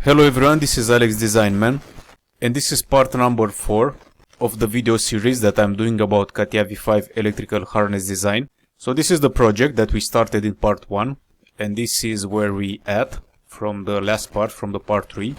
Hello everyone, this is Alex Designman, and this is part number 4 of the video series that I'm doing about Catia V5 electrical harness design. So this is the project that we started in part 1, and this is where we at from the last part, from the part 3.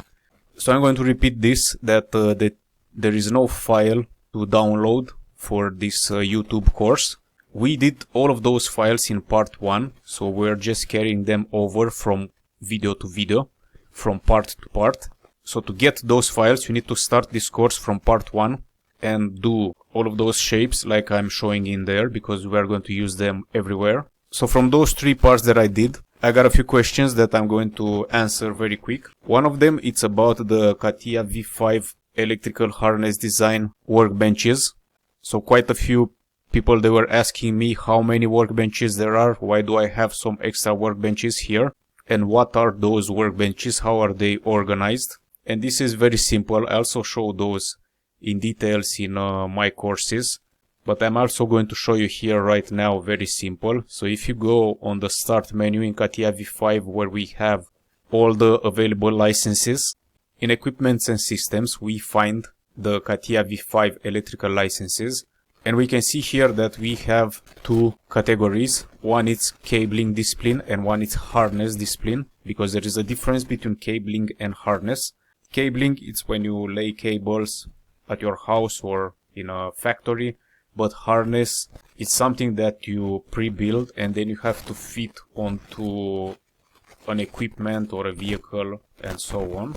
So I'm going to repeat this, that there is no file to download for this YouTube course. We did all of those files in part 1, so we're just carrying them over from video to video, from part to part. So to get those files, you need to start this course from part 1 and do all of those shapes like I'm showing in there, because we are going to use them everywhere. So from those 3 parts that I did, I got a few questions that I'm going to answer very quick. One of them, it's about the Catia V5 electrical harness design workbenches. So quite a few people, they were asking me how many workbenches there are, why do I have some extra workbenches here, and what are those workbenches, how are they organized. And this is very simple. I also show those in details in my courses, but I'm also going to show you here right now, very simple. So if you go on the start menu in Catia V5, where we have all the available licenses, in equipments and systems we find the Catia V5 electrical licenses. And we can see here that we have 2 categories. One is cabling discipline and one is harness discipline, because there is a difference between cabling and harness. Cabling, it's when you lay cables at your house or in a factory, but harness is something that you pre-build and then you have to fit onto an equipment or a vehicle and so on.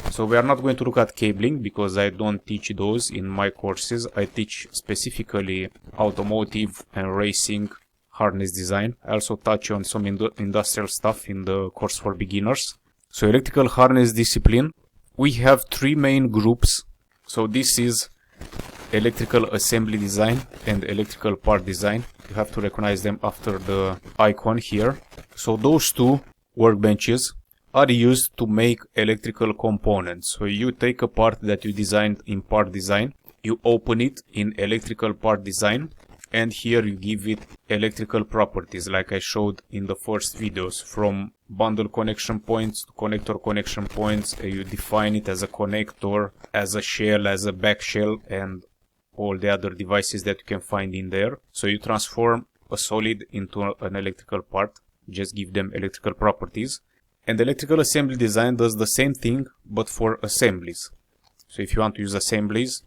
So we are not going to look at cabling because I don't teach those in my courses. I teach specifically automotive and racing harness design. I also touch on some industrial stuff in the course for beginners. So electrical harness discipline, we have 3 main groups. So this is electrical assembly design and electrical part design. You have to recognize them after the icon here. So those 2 workbenches are used to make electrical components. So you take a part that you designed in part design, you open it in electrical part design, and here you give it electrical properties like I showed in the first videos, from bundle connection points to connector connection points. You define it as a connector, as a shell, as a back shell, and all the other devices that you can find in there. So you transform a solid into an electrical part, just give them electrical properties. And electrical assembly design does the same thing, but for assemblies. So if you want to use assemblies,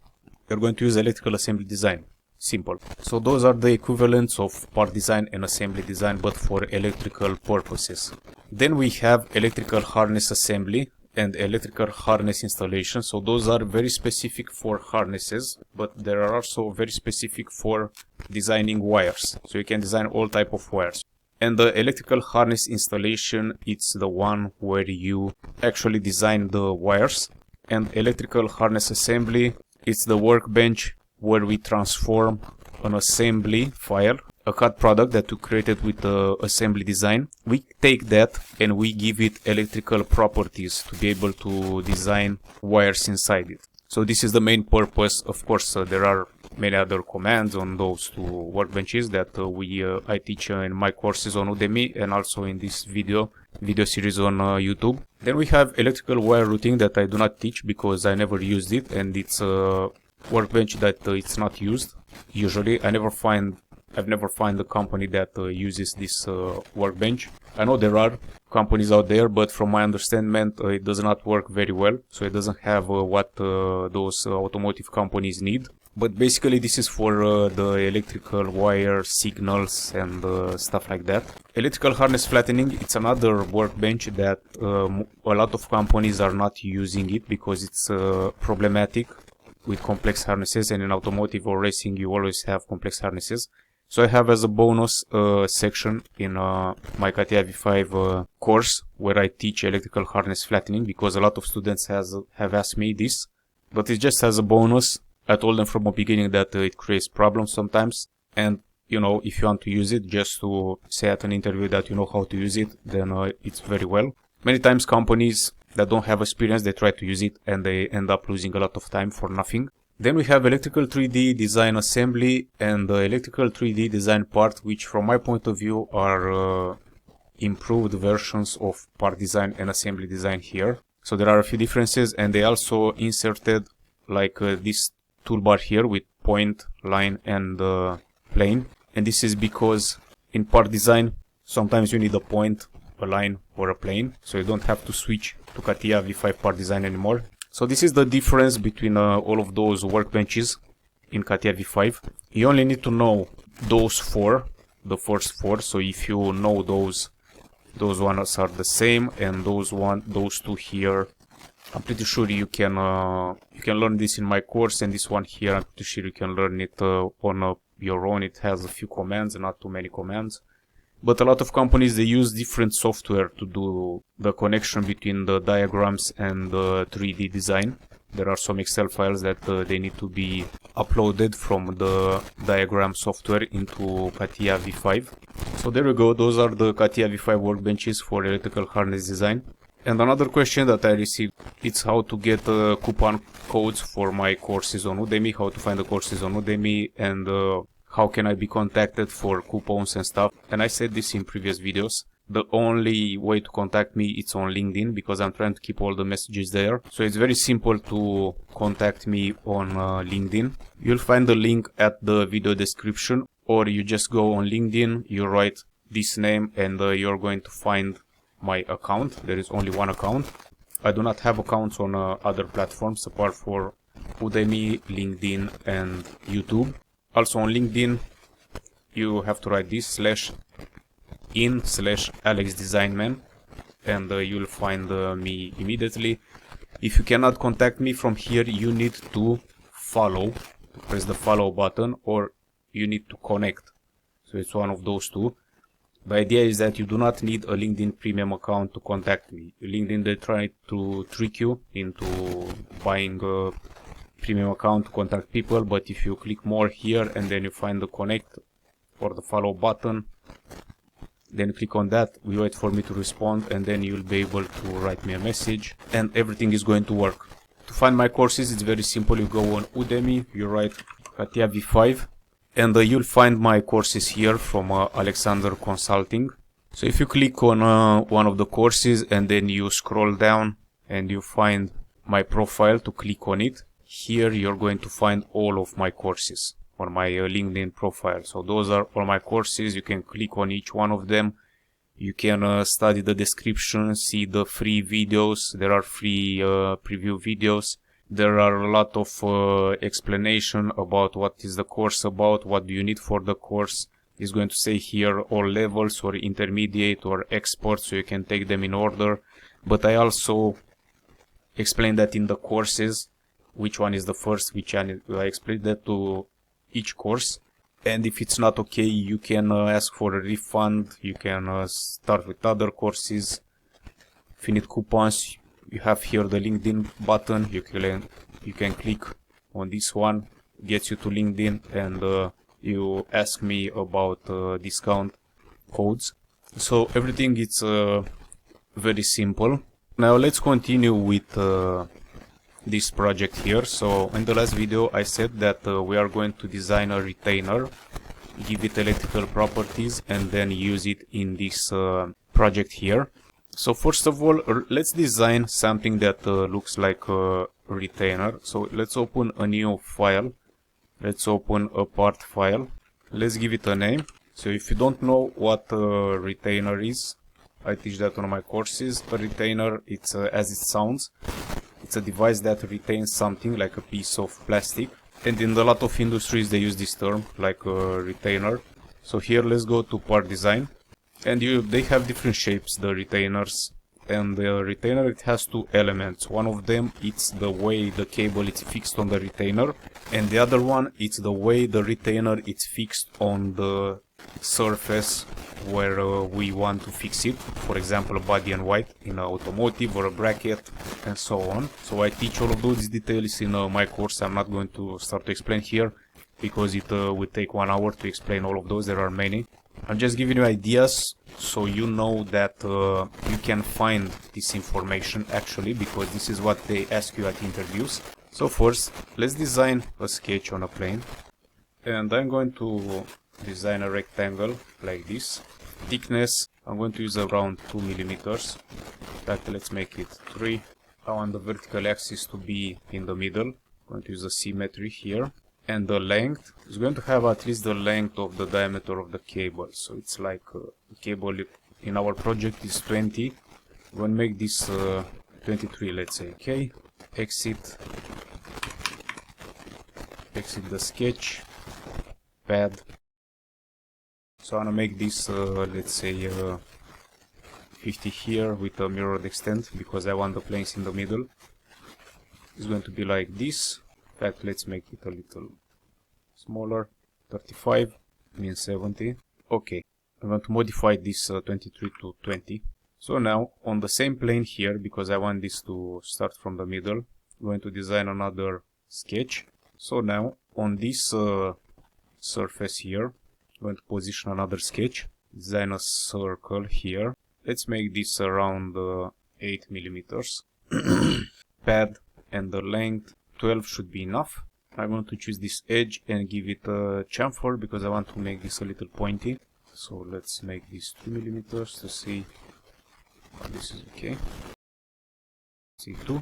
you're going to use electrical assembly design. Simple. So those are the equivalents of part design and assembly design, but for electrical purposes. Then we have electrical harness assembly and electrical harness installation. So those are very specific for harnesses, but they are also very specific for designing wires. So you can design all type of wires. And the electrical harness installation, it's the one where you actually design the wires. And electrical harness assembly, it's the workbench where we transform an assembly file, a CAD product that we created with the assembly design. We take that and we give it electrical properties to be able to design wires inside it. So this is the main purpose. Of course, there are many other commands on those 2 workbenches that I teach in my courses on Udemy and also in this video series on YouTube. Then we have electrical wire routing that I do not teach because I never used it, and it's a workbench that it's not used. Usually, I've never find a company that uses this workbench. I know there are companies out there, but from my understanding, it does not work very well. So it doesn't have what those automotive companies need. But basically, this is for the electrical wire signals and stuff like that. Electrical harness flattening, it's another workbench that a lot of companies are not using it because it's problematic with complex harnesses, and in automotive or racing you always have complex harnesses. So I have as a bonus section in my Catia V5 course where I teach electrical harness flattening, because a lot of students have asked me this, but it's just as a bonus. I told them from the beginning that it creates problems sometimes, and you know, if you want to use it, just to say at an interview that you know how to use it, then it's very well. Many times companies that don't have experience, they try to use it and they end up losing a lot of time for nothing. Then we have electrical 3D design assembly and the electrical 3D design part, which from my point of view are improved versions of part design and assembly design here. So there are a few differences, and they also inserted like this toolbar here with point, line, and plane. And this is because in part design sometimes you need a point, a line, or a plane, so you don't have to switch to Catia V5 part design anymore. So this is the difference between all of those workbenches in Catia V5. You only need to know those four, the first four. So if you know those ones are the same, and those two here, I'm pretty sure you can learn this in my course, and this one here, I'm pretty sure you can learn it on your own. It has a few commands, not too many commands. But a lot of companies, they use different software to do the connection between the diagrams and the 3D design. There are some Excel files that they need to be uploaded from the diagram software into Catia V5. So there we go, those are the Catia V5 workbenches for electrical harness design. And another question that I received, it's how to get coupon codes for my courses on Udemy, how to find the courses on Udemy, and how can I be contacted for coupons and stuff. And I said this in previous videos. The only way to contact me is on LinkedIn, because I'm trying to keep all the messages there. So it's very simple to contact me on LinkedIn. You'll find the link at the video description, or you just go on LinkedIn, you write this name, and you're going to find my account. There is only one account. I do not have accounts on other platforms apart from Udemy, LinkedIn, and YouTube. Also on LinkedIn, you have to write this /in/AlexDesignman, and you'll find me immediately. If you cannot contact me from here, you need to follow, press the follow button, or you need to connect. So it's one of those two. The idea is that you do not need a LinkedIn premium account to contact me. LinkedIn, they try to trick you into buying a premium account to contact people, but if you click more here and then you find the connect or the follow button, then click on that, we wait for me to respond, and then you'll be able to write me a message and everything is going to work. To find my courses, it's very simple. You go on Udemy, you write Catia V5, and you'll find my courses here from Alexander Consulting. So if you click on one of the courses and then you scroll down and you find my profile to click on it, here you're going to find all of my courses on my LinkedIn profile. So those are all my courses. You can click on each one of them. You can study the description, see the free videos. There are free preview videos. There are a lot of explanation about what is the course about, what do you need for the course. It's going to say here all levels, or intermediate, or expert, so you can take them in order. But I also explain that in the courses, which one is the first, which one I explain that to each course. And if it's not okay, you can ask for a refund. You can start with other courses. If you need coupons, you have here the LinkedIn button. You can click on this one, gets you to LinkedIn, and you ask me about discount codes. So everything is very simple. Now let's continue with this project here. So in the last video I said that we are going to design a retainer, give it electrical properties, and then use it in this project here. So first of all, let's design something that looks like a retainer. So let's open a new file. Let's open a part file. Let's give it a name. So if you don't know what a retainer is, I teach that on my courses. A retainer, it's as it sounds. It's a device that retains something, like a piece of plastic. And in a lot of industries they use this term, like a retainer. So here let's go to part design. And they have different shapes, the retainers. And the retainer, it has two elements. One of them, it's the way the cable is fixed on the retainer. And the other one, it's the way the retainer is fixed on the surface where we want to fix it. For example, a body and white in an automotive, or a bracket, and so on. So I teach all of those details in my course. I'm not going to start to explain here because it would take 1 hour to explain all of those. There are many. I'm just giving you ideas so you know that you can find this information actually, because this is what they ask you at interviews. So first, let's design a sketch on a plane. And I'm going to design a rectangle like this. Thickness, I'm going to use around 2 millimeters. In fact, let's make it 3. I want the vertical axis to be in the middle. I'm going to use the symmetry here. And the length is going to have at least the length of the diameter of the cable. So it's like the cable in our project is 20. We're going to make this 23, let's say. Okay, exit the sketch, pad. So I'm gonna make this let's say 50 here with a mirrored extent, because I want the planes in the middle. It's going to be like this. In fact, let's make it a little smaller. 35 means 70. Okay, I'm going to modify this 23 to 20. So now on the same plane here, because I want this to start from the middle, I'm going to design another sketch. So now on this surface here, I'm going to position another sketch, design a circle here. Let's make this around 8 millimeters. Pad and the length 12 should be enough. I'm going to choose this edge and give it a chamfer because I want to make this a little pointy. So let's make this 2 millimeters to see if this is okay. See 2.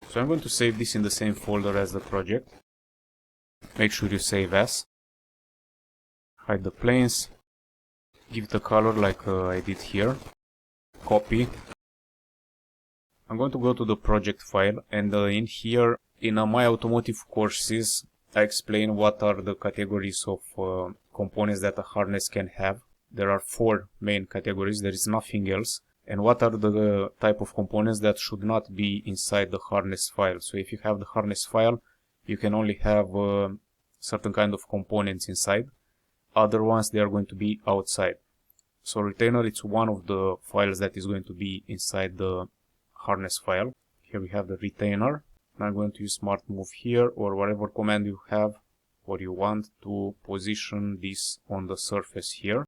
So I'm going to save this in the same folder as the project. Make sure you save as. Hide the planes. Give it a color like I did here. Copy. I'm going to go to the project file, and in here, in my automotive courses, I explain what are the categories of components that a harness can have. There are 4 main categories, there is nothing else. And what are the type of components that should not be inside the harness file. So if you have the harness file, you can only have certain kind of components inside. Other ones, they are going to be outside. So retainer, it's one of the files that is going to be inside the harness file. Here we have the retainer. Now I'm going to use smart move here, or whatever command you have or you want to position this on the surface here.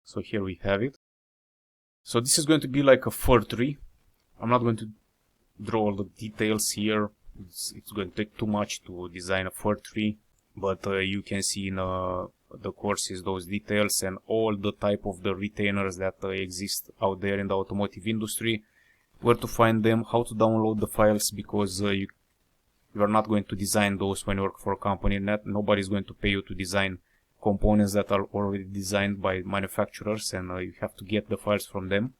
So here we have it. So this is going to be like a fir tree. I'm not going to draw all the details here. It's going to take too much to design a fir tree, but you can see in the courses those details and all the type of the retainers that exist out there in the automotive industry, where to find them, how to download the files, because you are not going to design those when you work for a company. Nobody is going to pay you to design components that are already designed by manufacturers, and you have to get the files from them.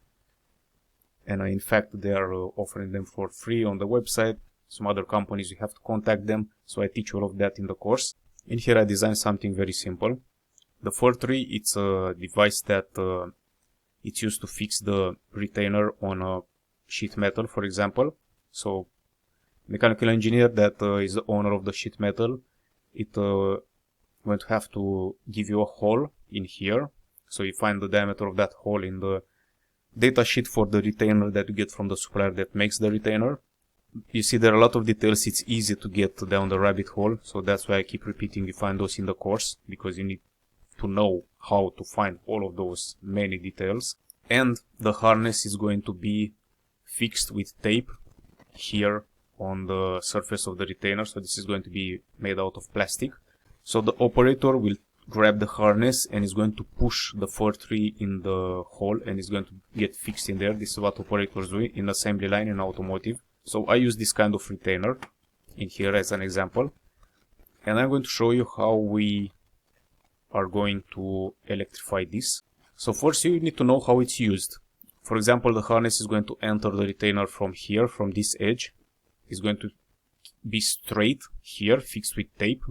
And in fact, they are offering them for free on the website. Some other companies, you have to contact them. So I teach all of that in the course. In here I designed something very simple. The fir tree, it's a device that it's used to fix the retainer on a sheet metal, for example. So mechanical engineer that is the owner of the sheet metal, it going to have to give you a hole in here. So you find the diameter of that hole in the data sheet for the retainer that you get from the supplier that makes the retainer. You see there are a lot of details. It's easy to get down the rabbit hole, so that's why I keep repeating you find those in the course, because you need to know how to find all of those many details. And the harness is going to be fixed with tape here on the surface of the retainer. So this is going to be made out of plastic. So the operator will grab the harness and is going to push the fir tree in the hole, and is going to get fixed in there. This is what operators do in assembly line in automotive. So I use this kind of retainer in here as an example, and I'm going to show you how we are going to electrify this. So first you need to know how it's used. For example, the harness is going to enter the retainer from here, from this edge. It's going to be straight here, fixed with tape.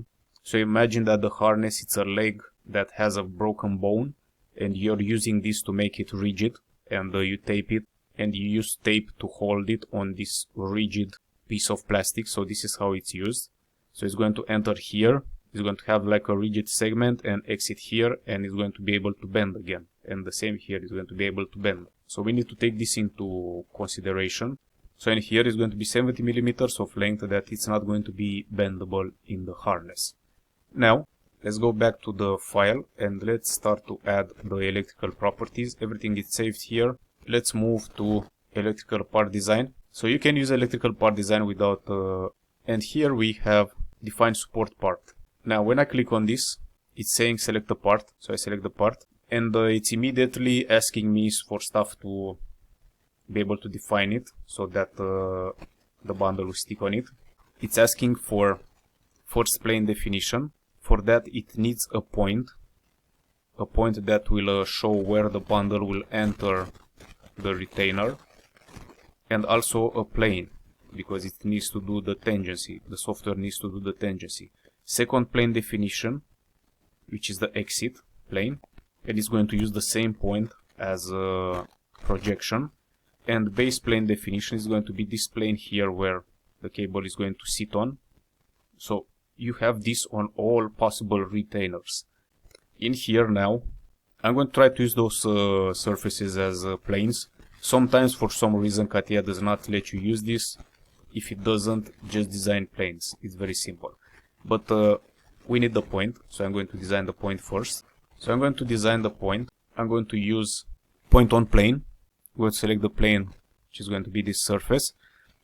So imagine that the harness, it's a leg that has a broken bone, and you're using this to make it rigid, and you tape it, and you use tape to hold it on this rigid piece of plastic. So this is how it's used. So it's going to enter here, it's going to have like a rigid segment, and exit here, and it's going to be able to bend again. And the same here is going to be able to bend. So we need to take this into consideration. So in here is going to be 70 millimeters of length that it's not going to be bendable in the harness. Now let's go back to the file and let's start to add the electrical properties. Everything is saved here. Let's move to electrical part design. So you can use electrical part design without and here we have define support part. Now when I click on this, it's saying select a part. So I select the part, and it's immediately asking me for stuff to be able to define it so that the bundle will stick on it. It's asking for first plane definition. For that it needs a point that will show where the bundle will enter the retainer, and also a plane, because it needs to do the tangency. The software needs to do the tangency. Second plane definition, which is the exit plane, and it's going to use the same point as projection. And base plane definition is going to be this plane here where the cable is going to sit on. So you have this on all possible retainers. In here now, I'm going to try to use those surfaces as planes. Sometimes for some reason Catia does not let you use this. If it doesn't, just design planes. It's very simple. But we need the point, so I'm going to design the point first. So I'm going to design the point. I'm going to use point on plane. I'm going to select the plane, which is going to be this surface.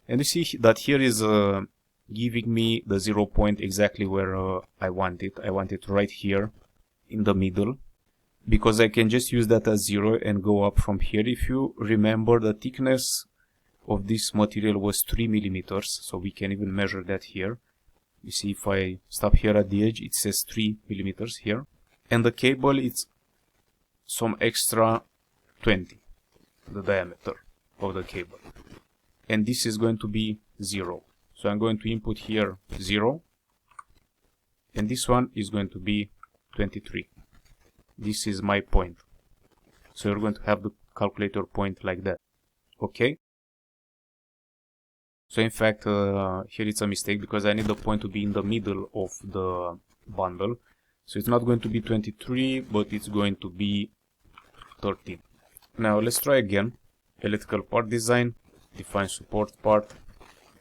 And you see that here is giving me the 0 point exactly where I want it. I want it right here in the middle, because I can just use that as 0 and go up from here. If you remember, the thickness of this material was 3 millimeters, so we can even measure that here. You see, if I stop here at the edge, it says 3 millimeters here, and the cable, it's some extra 20, the diameter of the cable, and this is going to be 0. So I'm going to input here 0, and this one is going to be 23. This is my point. So you're going to have the calculator point like that. Okay. So in fact, here it's a mistake, because I need the point to be in the middle of the bundle. So it's not going to be 23, but it's going to be 13. Now let's try again. Electrical part design, define support part,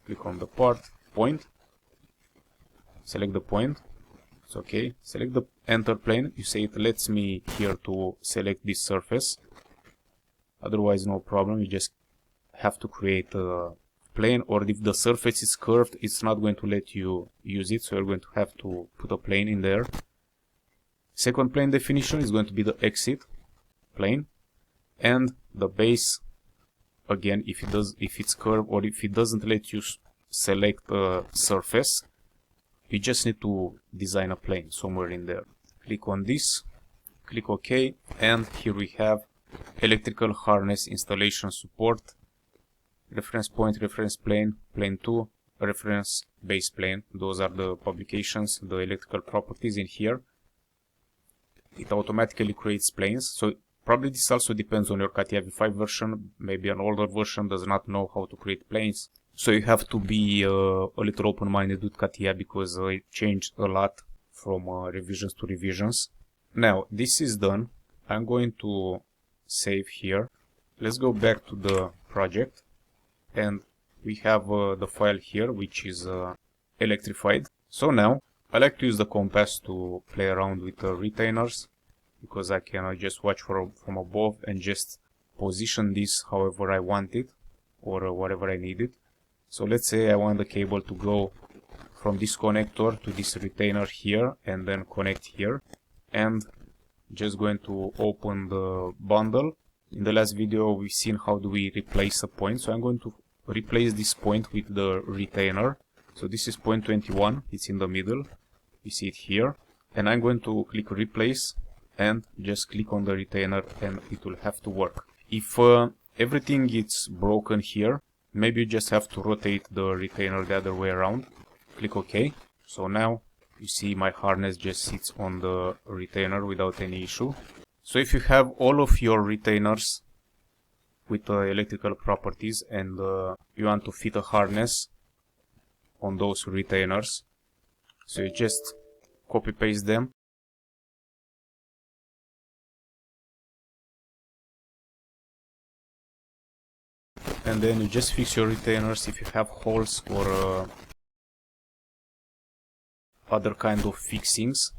click on the part, point, select the point. It's okay. Select the enter plane. You say it lets me here to select this surface. Otherwise, no problem. You just have to create a plane, or if the surface is curved, it's not going to let you use it. So you're going to have to put a plane in there. Second plane definition is going to be the exit plane, and the base. Again, if it's curved, or if it doesn't let you select a surface, you just need to design a plane somewhere in there. Click on this, click OK, and here we have electrical harness installation support, reference point, reference plane, plane 2, reference base plane. Those are the publications, the electrical properties in here. It automatically creates planes. So probably this also depends on your Catia V5 version. Maybe an older version does not know how to create planes. So you have to be a little open-minded with Catia, because it changed a lot from revisions to revisions. Now this is done. I'm going to save here. Let's go back to the project, and we have the file here, which is electrified. So now I like to use the compass to play around with the retainers, because I can just watch from above and just position this however I want it, or whatever I need it. So let's say I want the cable to go from this connector to this retainer here, and then connect here. And just going to open the bundle. In the last video we've seen how do we replace a point. So I'm going to replace this point with the retainer. So this is point 21, it's in the middle, you see it here. And I'm going to click replace and just click on the retainer, and it will have to work. If everything is broken here, maybe you just have to rotate the retainer the other way around. Click OK. So now you see my harness just sits on the retainer without any issue. So if you have all of your retainers with electrical properties, and you want to fit a harness on those retainers, so you just copy paste them. And then you just fix your retainers. If you have holes or other kind of fixings,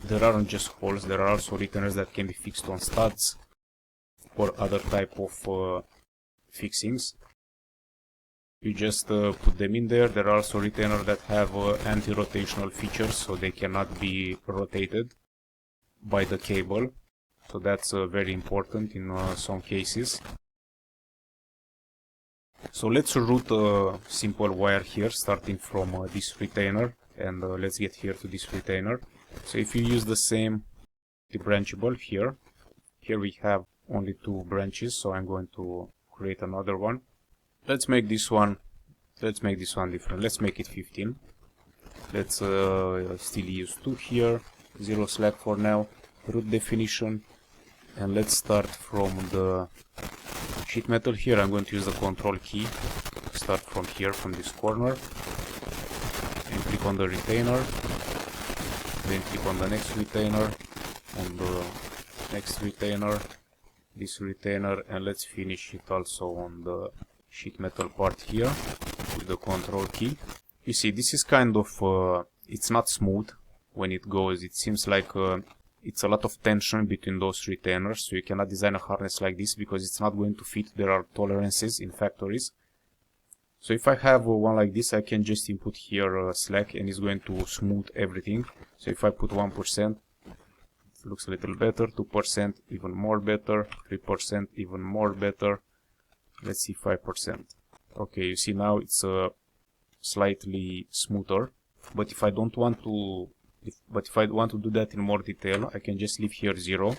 there aren't just holes, there are also retainers that can be fixed on studs or other type of fixings. You just put them in there. There are also retainers that have anti-rotational features, so they cannot be rotated by the cable. So that's very important in some cases. So let's route a simple wire here, starting from this retainer, and let's get here to this retainer. So if you use the same branchable here we have only 2 branches, so I'm going to create another one. Let's make this one different. Let's make it 15. Let's still use 2 here, 0 slack for now, root definition, and let's start from the sheet metal here. I'm going to use the control key, start from here, from this corner, and click on the retainer, then click on the next retainer, on the next retainer, this retainer, and let's finish it also on the sheet metal part here with the control key. You see, this is kind of, it's not smooth when it goes. It seems like it's a lot of tension between those retainers, so you cannot design a harness like this because it's not going to fit. There are tolerances in factories. So if I have one like this, I can just input here slack and it's going to smooth everything. So if I put 1%, it looks a little better, 2%, even more better, 3%, even more better. Let's see, 5%. Okay, you see now it's slightly smoother. But if I don't want to, if I want to do that in more detail, I can just leave here 0,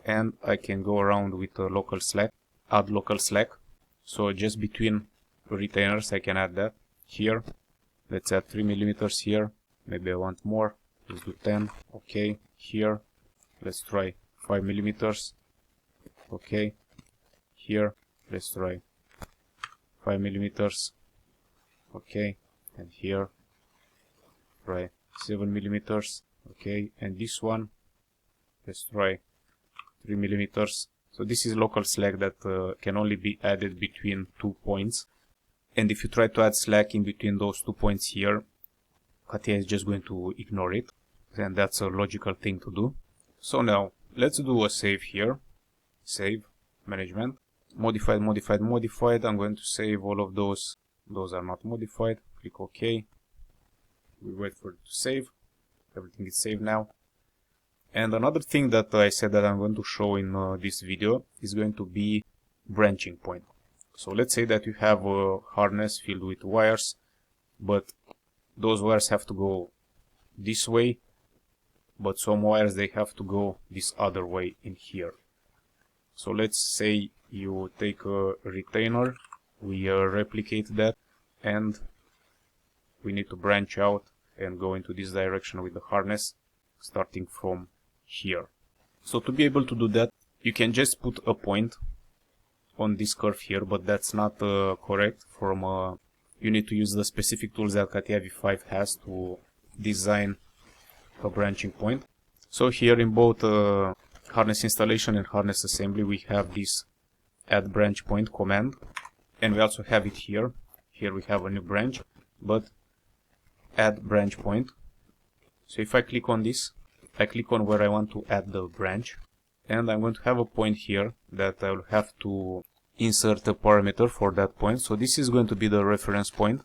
and I can go around with local slack, add local slack. So just between retainers, I can add that here. Let's add 3 millimeters here. Maybe I want more. Let's do 10. Okay, here. Let's try 5 millimeters. Okay, here. Let's try 5 millimeters. Okay, and here try 7 millimeters. Okay, and this one, let's try 3 millimeters. So this is local slack that can only be added between 2 points. And if you try to add slack in between those 2 points here, Catia is just going to ignore it. And that's a logical thing to do. So now let's do a save here. Save, management, modified, modified, modified. I'm going to save all of those. Those are not modified. Click OK. We wait for it to save. Everything is saved now. And another thing that I said that I'm going to show in this video is going to be branching point. So let's say that you have a harness filled with wires, but those wires have to go this way, but some wires they have to go this other way in here. So let's say you take a retainer, we replicate that, and we need to branch out and go into this direction with the harness, starting from here. So to be able to do that, you can just put a point on this curve here, but that's not correct. You need to use the specific tools that Catia V5 has to design a branching point. So here in both harness installation and harness assembly, we have this add branch point command, and we also have it here. Here we have a new branch, but add branch point. So if I click on this, I click on where I want to add the branch, and I'm going to have a point here that I will have to insert a parameter for that point. So this is going to be the reference point.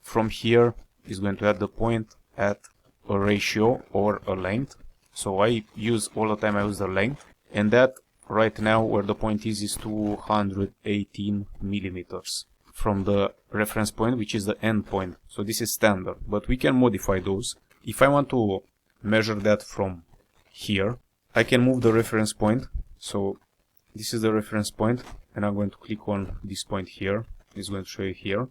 From here is going to add the point at a ratio or a length. So I use all the time, I use the length, and that right now where the point is 218 millimeters from the reference point, which is the end point. So this is standard, but we can modify those. If I want to measure that from here, I can move the reference point. So this is the reference point, and I'm going to click on this point here. It's going to show you here.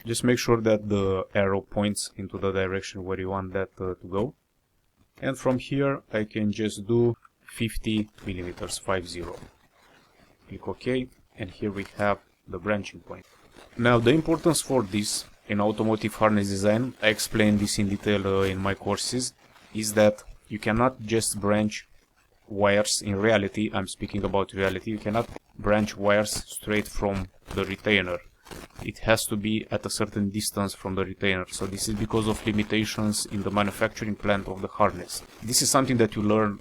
Just make sure that the arrow points into the direction where you want that to go. And from here I can just do 50 millimeters, 50. Click OK, and here we have the branching point. Now the importance for this in automotive harness design, I explained this in detail in my courses, is that you cannot just branch wires. In reality, I'm speaking about reality, you cannot branch wires straight from the retainer. It has to be at a certain distance from the retainer. So this is because of limitations in the manufacturing plant of the harness. This is something that you learn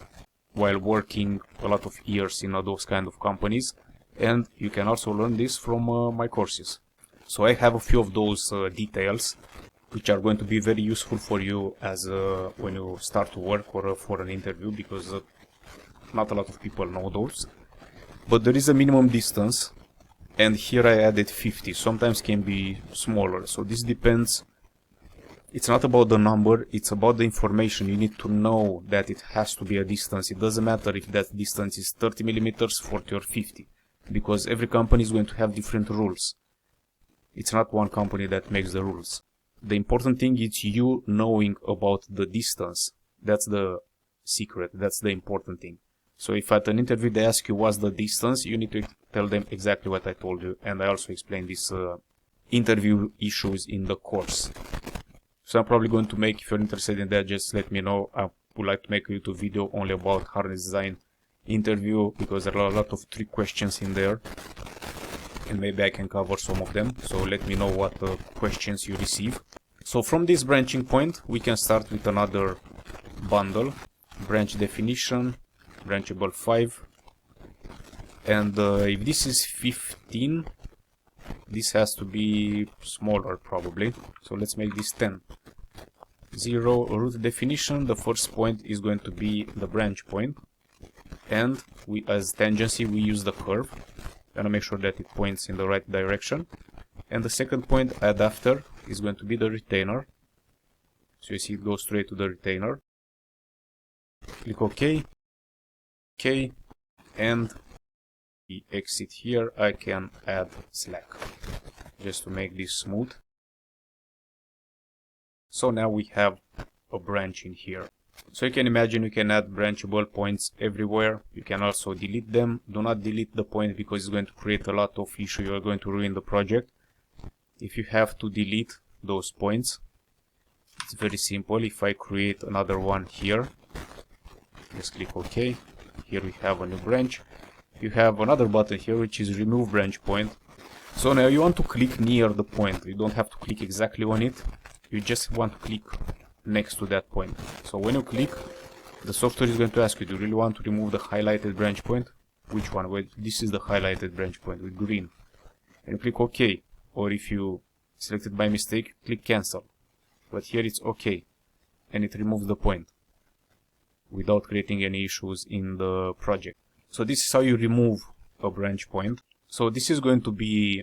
while working a lot of years in those kind of companies, and you can also learn this from my courses. So I have a few of those details which are going to be very useful for you as when you start to work or for an interview, because not a lot of people know those. But there is a minimum distance, and here I added 50. Sometimes can be smaller, so this depends. It's not about the number, it's about the information. You need to know that it has to be a distance. It doesn't matter if that distance is 30 millimeters, 40 or 50, because every company is going to have different rules. It's not one company that makes the rules. The important thing is you knowing about the distance. That's the secret, that's the important thing. So if at an interview they ask you what's the distance, you need to tell them exactly what I told you. And I also explained these interview issues in the course. So I'm probably going to make, if you're interested in that, just let me know. I would like to make a YouTube video only about harness design interview, because there are a lot of trick questions in there. And maybe I can cover some of them. So let me know what questions you receive. So from this branching point, we can start with another bundle. Branch definition. Branchable 5, and if this is 15, this has to be smaller probably, so let's make this 10. 0 root definition, the first point is going to be the branch point, and we, as tangency, we use the curve, and make sure that it points in the right direction. And the second point add after is going to be the retainer, so you see it goes straight to the retainer. Click OK. Okay, and the exit here, I can add slack just to make this smooth. So now we have a branch in here. So you can imagine you can add branchable points everywhere. You can also delete them. Do not delete the point because it's going to create a lot of issue. You're going to ruin the project. If you have to delete those points, it's very simple. If I create another one here, just click OK. Here we have a new branch. You have another button here which is remove branch point. So now you want to click near the point. You don't have to click exactly on it. You just want to click next to that point. So when you click, the software is going to ask you, do you really want to remove the highlighted branch point? Which one? Well, this is the highlighted branch point with green. And you click OK. Or if you selected by mistake, click cancel. But here it's OK. And it removes the point without creating any issues in the project. So this is how you remove a branch point. So this is going to be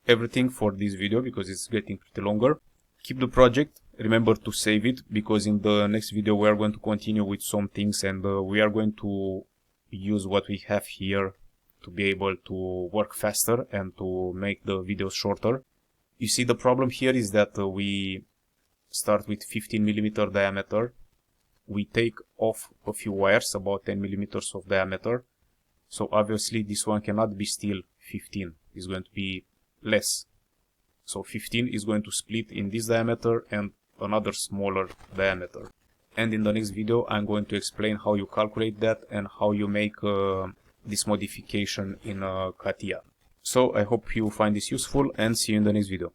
everything for this video because it's getting pretty longer. Keep the project, remember to save it, because in the next video we are going to continue with some things, and we are going to use what we have here to be able to work faster and to make the videos shorter. You see, the problem here is that we start with 15 millimeter diameter. We take off a few wires, about 10 millimeters of diameter. So obviously this one cannot be still 15, it's going to be less. So 15 is going to split in this diameter and another smaller diameter. And in the next video I'm going to explain how you calculate that and how you make this modification in Catia. So I hope you find this useful, and see you in the next video.